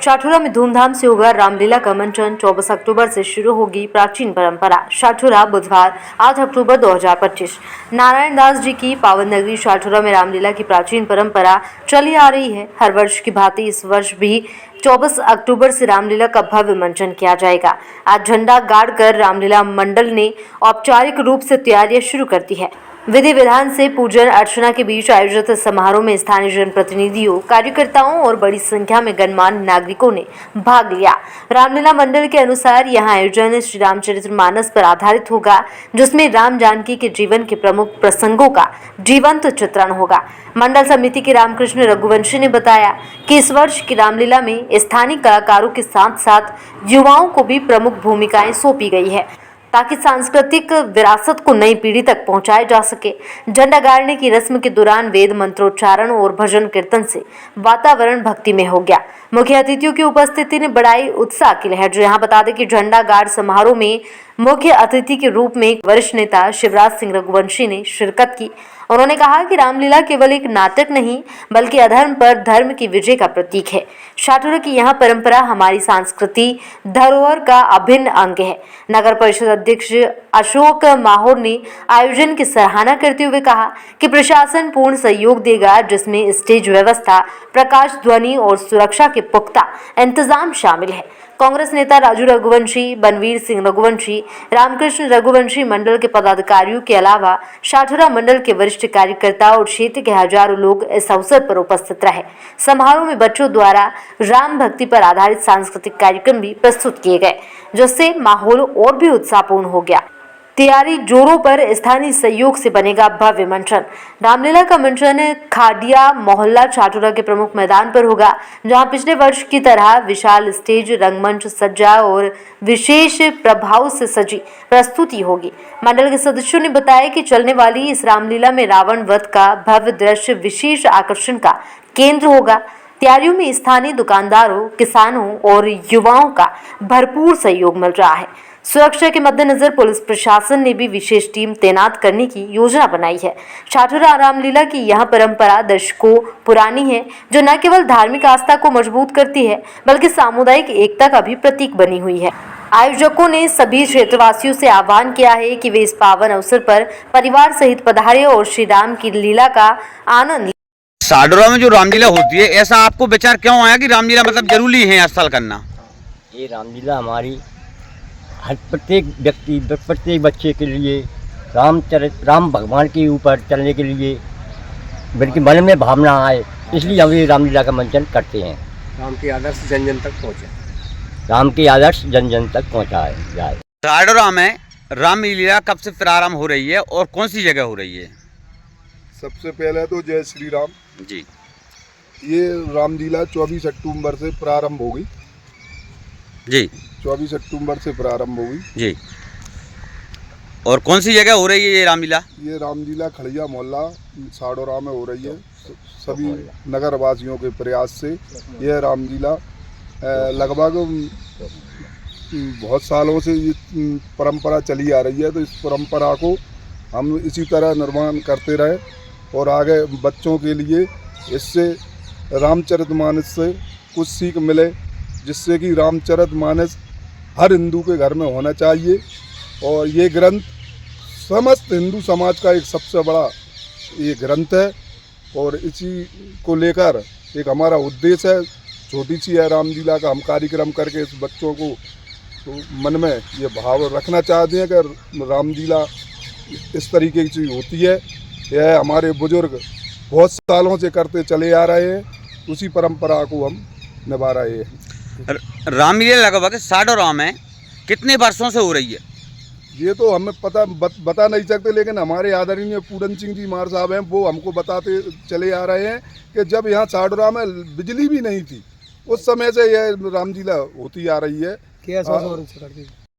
शाठुरा में धूमधाम से होगा रामलीला का मंचन। 24 अक्टूबर से शुरू होगी प्राचीन परंपरा शाठुरा। बुधवार 8 अक्टूबर 2025 नारायण दास जी की पावन नगरी शाठुरा में रामलीला की प्राचीन परंपरा चली आ रही है। हर वर्ष की भांति इस वर्ष भी 24 अक्टूबर से रामलीला का भव्य मंचन किया जाएगा। आज झंडा गाड़कर रामलीला मंडल ने औपचारिक रूप से तैयारियां शुरू कर दी है। विधि विधान से पूजन अर्चना के बीच आयोजित समारोह में स्थानीय जनप्रतिनिधियों, कार्यकर्ताओं और बड़ी संख्या में गणमान्य नागरिकों ने भाग लिया। रामलीला मंडल के अनुसार यहां आयोजन श्री रामचरितमानस पर आधारित होगा, जिसमें राम जानकी के जीवन के प्रमुख प्रसंगों का जीवंत चित्रण होगा। मंडल समिति के रामकृष्ण रघुवंशी ने बताया कि इस वर्ष की रामलीला में स्थानीय कलाकारों के साथ साथ युवाओं को भी प्रमुख भूमिकाएं सौंपी गई है, ताकि सांस्कृतिक विरासत को नई पीढ़ी तक पहुंचाया जा सके। झंडा गाड़ने की रस्म के दौरान वेद मंत्रोच्चारण और भजन कीर्तन से वातावरण भक्तिमय हो गया। मुख्य अतिथियों की उपस्थिति ने बढ़ाई उत्साह की लहर। जो यहाँ बता दें कि झंडा गाड़ समारोह में मुख्य अतिथि के रूप में वरिष्ठ नेता शिवराज सिंह रघुवंशी ने शिरकत की। उन्होंने कहा कि रामलीला केवल एक नाटक नहीं, बल्कि अधर्म पर धर्म की विजय का प्रतीक है। शाठुरा की यह परंपरा हमारी सांस्कृति धरोहर का अभिन्न अंग है। नगर परिषद अध्यक्ष अशोक माहौर ने आयोजन की सराहना करते हुए कहा कि प्रशासन पूर्ण सहयोग देगा, जिसमें स्टेज व्यवस्था, प्रकाश, ध्वनि और सुरक्षा के पुख्ता इंतजाम शामिल है। कांग्रेस नेता राजू रघुवंशी, बनवीर सिंह रघुवंशी, रामकृष्ण रघुवंशी मंडल के पदाधिकारियों के अलावा शाठुरा मंडल के वरिष्ठ कार्यकर्ता और क्षेत्र के हजारों लोग इस अवसर पर उपस्थित रहे। समारोह में बच्चों द्वारा राम भक्ति पर आधारित सांस्कृतिक कार्यक्रम भी प्रस्तुत किए गए, जिससे माहौल और भी उत्साहपूर्ण हो गया। तैयारी जोरों पर, स्थानीय सहयोग से बनेगा भव्य मंचन। रामलीला का मंचन खाडिया मोहल्ला शाठुरा के प्रमुख मैदान पर होगा, जहां पिछले वर्ष की तरह विशाल स्टेज, रंगमंच सज्जा और विशेष प्रभाव से सजी प्रस्तुति होगी। मंडल के सदस्यों ने बताया कि चलने वाली इस रामलीला में रावण वध का भव्य दृश्य विशेष आकर्षण का केंद्र होगा। तैयारियों में स्थानीय दुकानदारों, किसानों और युवाओं का भरपूर सहयोग मिल रहा है। सुरक्षा के मद्देनजर पुलिस प्रशासन ने भी विशेष टीम तैनात करने की योजना बनाई है। शाठुरा रामलीला की यह परंपरा दशकों पुरानी है, जो न केवल धार्मिक आस्था को मजबूत करती है, बल्कि सामुदायिक एकता का भी प्रतीक बनी हुई है। आयोजकों ने सभी क्षेत्रवासियों से आह्वान किया है कि वे इस पावन अवसर पर परिवार सहित पधारे और श्री राम की लीला का आनंद। शाठुरा में जो रामलीला होती है, ऐसा आपको विचार क्यों आया कि रामलीला मतलब जरूरी है स्थल करना? ये रामलीला हमारी हर प्रत्येक व्यक्ति, प्रत्येक बच्चे के लिए राम भगवान के ऊपर चलने के लिए बल्कि मन में भावना आए, इसलिए हम ये रामलीला का मंचन करते हैं। राम के आदर्श जन जन तक पहुँचे, राम के आदर्श जन जन तक पहुँचाए जाए। शाठुरा में रामलीला कब से प्रारंभ हो रही है और कौन सी जगह हो रही है? सबसे पहले तो जय श्री राम जी। ये रामलीला 24 अक्टूबर से प्रारंभ होगी जी। 24 अक्टूबर से प्रारंभ होगी जी। और कौन सी जगह हो रही है ये रामलीला? ये रामलीला खड़िया मोहल्ला शाठुरा में हो रही है। सभी नगर वासियों के प्रयास से यह रामलीला लगभग बहुत सालों से ये परंपरा चली आ रही है। तो इस परंपरा को हम इसी तरह निर्माण करते रहे और आगे बच्चों के लिए इससे रामचरितमानस से कुछ सीख मिले, जिससे कि रामचरितमानस हर हिंदू के घर में होना चाहिए। और ये ग्रंथ समस्त हिंदू समाज का एक सबसे बड़ा ये ग्रंथ है और इसी को लेकर एक हमारा उद्देश्य है। छोटी सी है रामलीला का हम कार्यक्रम करके इस बच्चों को तो मन में ये भाव रखना चाहते हैं कि रामलीला इस तरीके की होती है। यह हमारे बुजुर्ग बहुत सालों से करते चले आ रहे हैं, उसी परंपरा को हम निभा रहे हैं। रामलीला लगभग शाठुरा में कितने वर्षों से हो रही है? ये तो हमें बता नहीं सकते, लेकिन हमारे आदरणीय पूरन सिंह जी मार साहब हैं, वो हमको बताते चले आ रहे हैं कि जब यहाँ शाठुरा में बिजली भी नहीं थी, उस समय से यह रामलीला होती आ रही है।